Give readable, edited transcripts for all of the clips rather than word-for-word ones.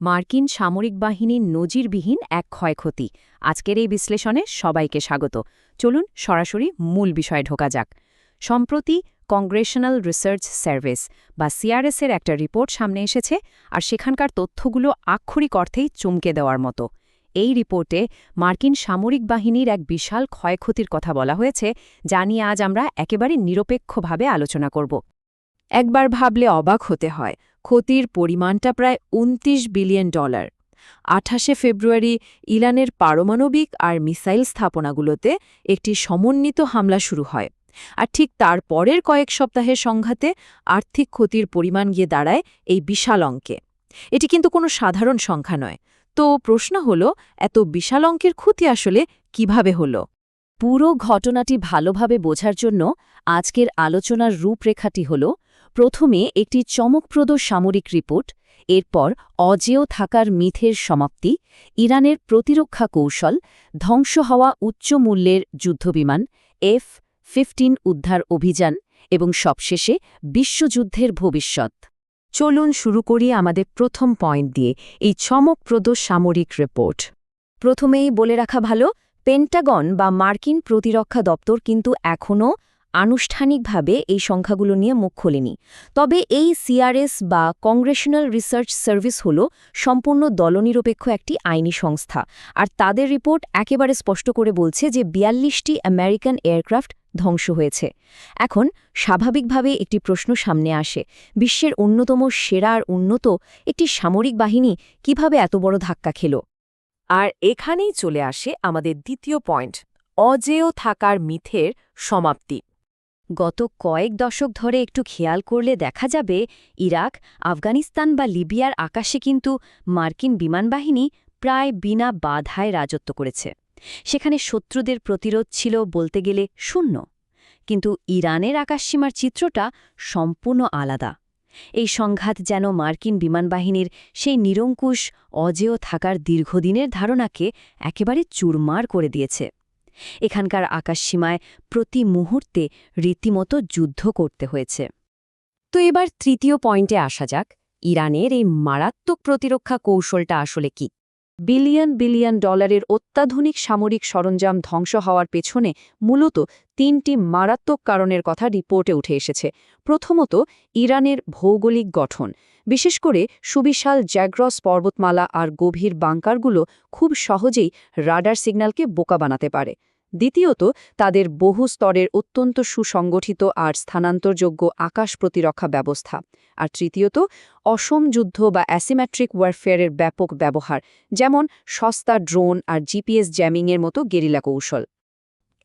মার্কিন সামরিক বাহিনীর নজিরবিহীন এক ক্ষয়ক্ষতি। আজকের এই বিশ্লেষণে সবাইকে স্বাগত। চলুন সরাসরি মূল বিষয়ে ঢোকা যাক। সম্প্রতি কংগ্রেশনাল রিসার্চ সার্ভিস বা সিআরএস-এর একটা রিপোর্ট সামনে এসেছে, আর সেখানকার তথ্যগুলো আক্ষরিক অর্থেই চমকে দেওয়ার মতো। এই রিপোর্টে মার্কিন সামরিক বাহিনীর এক বিশাল ক্ষয়ক্ষতির কথা বলা হয়েছে, যা নিয়ে আজ আমরা একেবারে নিরপেক্ষভাবে আলোচনা করব। একবার ভাবলে অবাক হতে হয়, ক্ষতির পরিমাণটা প্রায় $29 বিলিয়ন। 28শে ফেব্রুয়ারি ইরানের পারমাণবিক আর মিসাইল স্থাপনাগুলোতে একটি সমন্বিত হামলা শুরু হয়, আর ঠিক তার পরের কয়েক সপ্তাহের সংঘাতে আর্থিক ক্ষতির পরিমাণ গিয়ে দাঁড়ায় এই বিশাল অঙ্কে। এটি কিন্তু কোনো সাধারণ সংখ্যা নয়। তো প্রশ্ন হলো, এত বিশাল অঙ্কের ক্ষতি আসলে কিভাবে হলো? পুরো ঘটনাটি ভালোভাবে বোঝার জন্য আজকের আলোচনার রূপরেখাটি হল: প্রথমে একটি চমকপ্রদ সামরিক রিপোর্ট, এরপর অজেয় থাকার মিথের সমাপ্তি, ইরানের প্রতিরক্ষা কৌশল, ধ্বংস হওয়া উচ্চ মূল্যের যুদ্ধবিমান F-15 উদ্ধার অভিযান এবং সবশেষে বিশ্বযুদ্ধের ভবিষ্যৎ। চলুন শুরু করি আমাদের প্রথম পয়েন্ট দিয়ে, এই চমকপ্রদ সামরিক রিপোর্ট। প্রথমেই বলে রাখা ভালো, পেন্টাগন বা মার্কিন প্রতিরক্ষা দপ্তর কিন্তু এখনও আনুষ্ঠানিকভাবে এই সংখ্যাগুলো নিয়ে মুখ খোলেনি। তবে এই সিআরএস বা কংগ্রেশনাল রিসার্চ সার্ভিস হল সম্পূর্ণ দলনিরপেক্ষ একটি আইনি সংস্থা, আর তাদের রিপোর্ট একেবারে স্পষ্ট করে বলছে যে 42টি আমেরিকান এয়ারক্রাফট ধ্বংস হয়েছে। এখন স্বাভাবিকভাবে একটি প্রশ্ন সামনে আসে, বিশ্বের অন্যতম সেরা আর উন্নত একটি সামরিক বাহিনী কিভাবে এত বড় ধাক্কা খেল? আর এখানেই চলে আসে আমাদের দ্বিতীয় পয়েন্ট, অজেয় থাকার মিথের সমাপ্তি। গত কয়েক দশক ধরে একটু খেয়াল করলে দেখা যাবে, ইরাক, আফগানিস্তান বা লিবিয়ার আকাশে কিন্তু মার্কিন বিমানবাহিনী প্রায় বিনা বাধায় রাজত্ব করেছে। সেখানে শত্রুদের প্রতিরোধ ছিল বলতে গেলে শূন্য। কিন্তু ইরানের আকাশসীমার চিত্রটা সম্পূর্ণ আলাদা। এই সংঘাত যেন মার্কিন বিমানবাহিনীর সেই নিরঙ্কুশ অজেয় থাকার দীর্ঘদিনের ধারণাকে একেবারে চুরমার করে দিয়েছে। এখানকার আকাশসীমায় প্রতি মুহূর্তে রীতিমতো যুদ্ধ করতে হয়েছে। তো এবার তৃতীয় পয়েন্টে আসা যাক, ইরানের এই মারাত্মক প্রতিরক্ষা কৌশলটা আসলে কি? বিলিয়ন বিলিয়ন ডলারের অত্যাধুনিক সামরিক সরঞ্জাম ধ্বংস হওয়ার পেছনে মূলত 3টি মারাত্মক কারণের কথা রিপোর্টে উঠে এসেছে। প্রথমত, ইরানের ভৌগোলিক গঠন। বিশেষ করে সুবিশাল জ্যাগ্রস পর্বতমালা আর গভীর বাংকারগুলো খুব সহজেই রাডার সিগন্যালকে বোকা বানাতে পারে। দ্বিতীয়ত, তাদের বহু স্তরের অত্যন্ত সুসংগঠিত আর স্থানান্তরযোগ্য আকাশ প্রতিরক্ষা ব্যবস্থা। আর তৃতীয়ত, অসম যুদ্ধ বা অ্যাসিমেট্রিক ওয়ারফেয়ারের ব্যাপক ব্যবহার, যেমন সস্তা ড্রোন আর জিপিএস জ্যামিংয়ের মতো গেরিলা কৌশল।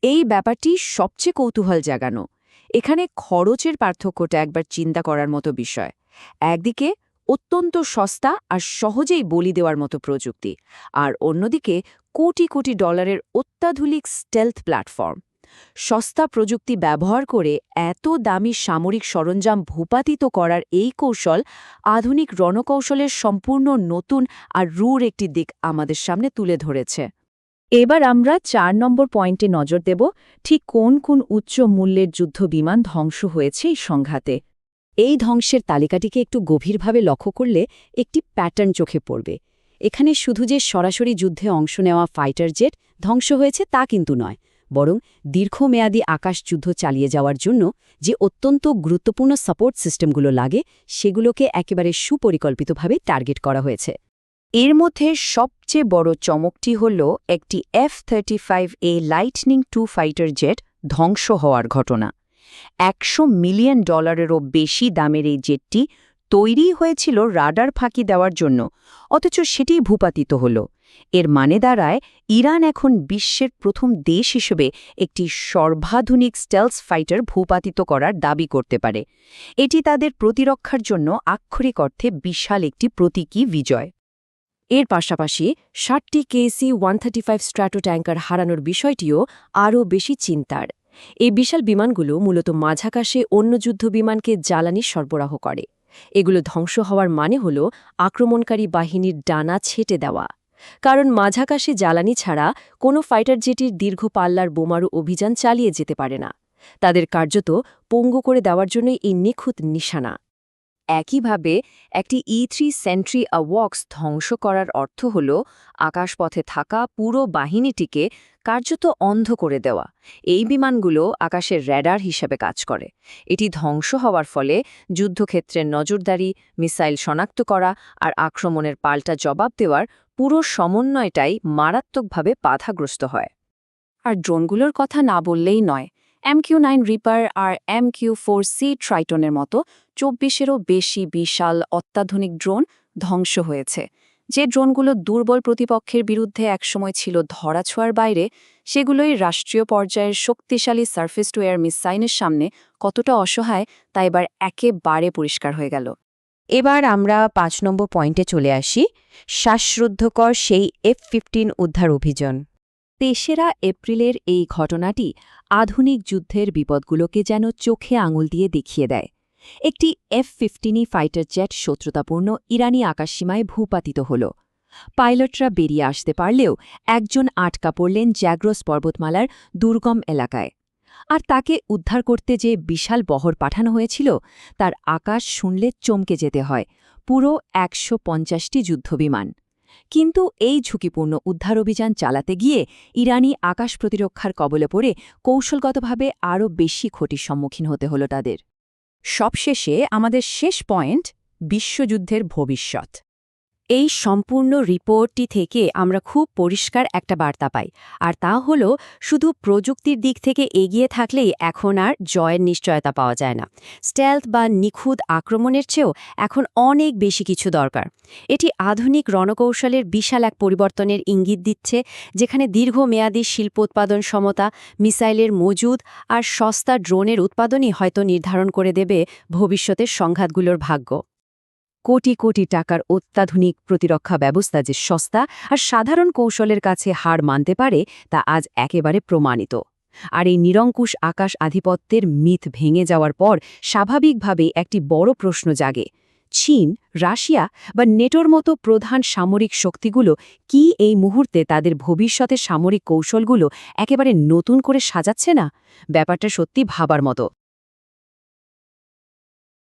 এই ব্যাপারটি সবচেয়ে কৌতূহল জাগানো। এখানে খরচের পার্থক্যটা একবার চিন্তা করার মতো বিষয়। একদিকে অত্যন্ত সস্তা আর সহজেই বলি দেওয়ার মতো প্রযুক্তি, আর অন্যদিকে কোটি কোটি ডলারের অত্যাধুনিক স্টেলথ প্ল্যাটফর্ম। সস্তা প্রযুক্তি ব্যবহার করে এত দামি সামরিক সরঞ্জাম ভূপাতিত করার এই কৌশল আধুনিক রণকৌশলের সম্পূর্ণ নতুন আর রূঢ় একটি দিক আমাদের সামনে তুলে ধরেছে। এবার আমরা 4 নম্বর পয়েন্টে নজর দেব, ঠিক কোন কোন উচ্চ মূল্যের যুদ্ধবিমান ধ্বংস হয়েছে এই সংঘাতে। এই ধ্বংসের তালিকাটিকে একটু গভীরভাবে লক্ষ্য করলে একটি প্যাটার্ন চোখে পড়বে। এখানে শুধু যে সরাসরি যুদ্ধে অংশ নেওয়া ফাইটার জেট ধ্বংস হয়েছে তা কিন্তু নয়, বরং দীর্ঘমেয়াদী আকাশ যুদ্ধ চালিয়ে যাওয়ার জন্য যে অত্যন্ত গুরুত্বপূর্ণ সাপোর্ট সিস্টেমগুলো লাগে, সেগুলোকে একেবারে সুপরিকল্পিতভাবে টার্গেট করা হয়েছে। এর মধ্যে সবচেয়ে বড় চমকটি হল একটি F-35A lightning II fighter jet ধ্বংস হওয়ার ঘটনা। $100 মিলিয়ন বেশি দামের এই জেটটি তৈরি হয়েছিল রাডার ফাঁকি দেওয়ার জন্য, অথচ সেটি ভূপাতিত হল। এর মানে দাঁড়ায়, ইরান এখন বিশ্বের প্রথম দেশ হিসেবে একটি সর্বাধুনিক স্টেলথ ফাইটার ভূপাতিত করার দাবি করতে পারে। এটি তাদের প্রতিরক্ষার জন্য আক্ষরিক অর্থে বিশাল একটি প্রতীকী বিজয়। এর পাশাপাশি 60টি KC-135 স্ট্র্যাটো ট্যাঙ্কার হারানোর বিষয়টিও আরও বেশি চিন্তার। এই বিশাল বিমানগুলো মূলত মাঝাকাশে অন্য যুদ্ধবিমানকে জ্বালানি সরবরাহ করে। এগুলো ধ্বংস হওয়ার মানে হল আক্রমণকারী বাহিনীর ডানা ছেঁটে দেওয়া। কারণ মাঝাকাশে জ্বালানি ছাড়া কোনো ফাইটার জেটির দীর্ঘ পাল্লার বোমারু অভিযান চালিয়ে যেতে পারে না। তাদের কার্যত পঙ্গু করে দেওয়ার জন্যই এই নিখুঁত নিশানা। একইভাবে একটি E-3 সেন্ট্রি অ্যাওয়াক্স ধ্বংস করার অর্থ হল আকাশপথে থাকা পুরো বাহিনীটিকে কার্যত অন্ধ করে দেওয়া। এই বিমানগুলো আকাশের র্যাডার হিসেবে কাজ করে। এটি ধ্বংস হওয়ার ফলে যুদ্ধক্ষেত্রের নজরদারি, মিসাইল শনাক্ত করা আর আক্রমণের পাল্টা জবাব দেওয়ার পুরো সমন্বয়টাই মারাত্মকভাবে বাধাগ্রস্ত হয়। আর ড্রোনগুলোর কথা না বললেই নয়। MQ-9 রিপার আর MQ-4C ট্রাইটনের মতো 24-এরও বেশি বিশাল অত্যাধুনিক ড্রোন ধ্বংস হয়েছে। যে ড্রোনগুলো দুর্বল প্রতিপক্ষের বিরুদ্ধে একসময় ছিল ধরাছোঁয়ার বাইরে, সেগুলোই রাষ্ট্রীয় পর্যায়ের শক্তিশালী সারফেস টু এয়ার মিসাইলের সামনে কতটা অসহায় তা এবার একেবারে পরিষ্কার হয়ে গেল। এবার আমরা 5 নম্বর পয়েন্টে চলে আসি, শ্বাসরুদ্ধকর সেই F-15 উদ্ধার অভিযান। 3 এপ্রিলের এই ঘটনাটি আধুনিক যুদ্ধের বিপদগুলোকে যেন চোখে আঙুল দিয়ে দেখিয়ে দেয়। একটি F-15 ফাইটার জেট শত্রুতাপূর্ণ ইরানি আকাশসীমায় ভূপাতিত হল। পাইলটরা বেরিয়ে আসতে পারলেও একজন আটকা পড়লেন জ্যাগ্রস পর্বতমালার দুর্গম এলাকায়। আর তাকে উদ্ধার করতে যে বিশাল বহর পাঠানো হয়েছিল, তার আকাশ শুনলে চমকে যেতে হয়, পুরো 150টি যুদ্ধবিমান। কিন্তু এই ঝুঁকিপূর্ণ উদ্ধার অভিযান চালাতে গিয়ে ইরানি আকাশ প্রতিরক্ষার কবলে পড়ে কৌশলগতভাবে আরও বেশি ক্ষতির সম্মুখীন হতে হল তাদের। সবশেষে আমাদের শেষ পয়েন্ট, বিশ্বযুদ্ধের ভবিষ্যৎ। এই সম্পূর্ণ রিপোর্টটি থেকে আমরা খুব পরিষ্কার একটা বার্তা পাই, আর তা হলো শুধু প্রযুক্তির দিক থেকে এগিয়ে থাকলেই এখন আর জয়ের নিশ্চয়তা পাওয়া যায় না। স্টেলথ বা নিখুঁত আক্রমণের চেয়েও এখন অনেক বেশি কিছু দরকার। এটি আধুনিক রণকৌশলের বিশাল এক পরিবর্তনের ইঙ্গিত দিচ্ছে, যেখানে দীর্ঘমেয়াদী শিল্পোৎপাদন সমতা, মিসাইলের মজুদ আর সস্তা ড্রোনের উৎপাদনই হয়তো নির্ধারণ করে দেবে ভবিষ্যতের সংঘাতগুলোর ভাগ্য। কোটি কোটি টাকার অত্যাধুনিক প্রতিরক্ষা ব্যবস্থা যে সস্তা আর সাধারণ কৌশলের কাছে হার মানতে পারে, তা আজ একেবারে প্রমাণিত। আর এই নিরঙ্কুশ আকাশ আধিপত্যের মিথ ভেঙে যাওয়ার পর স্বাভাবিকভাবে একটি বড় প্রশ্ন জাগে, চীন, রাশিয়া বা নেটোর মতো প্রধান সামরিক শক্তিগুলো কি এই মুহূর্তে তাদের ভবিষ্যতের সামরিক কৌশলগুলো একেবারে নতুন করে সাজাচ্ছে না? ব্যাপারটা সত্যি ভাবার মতো।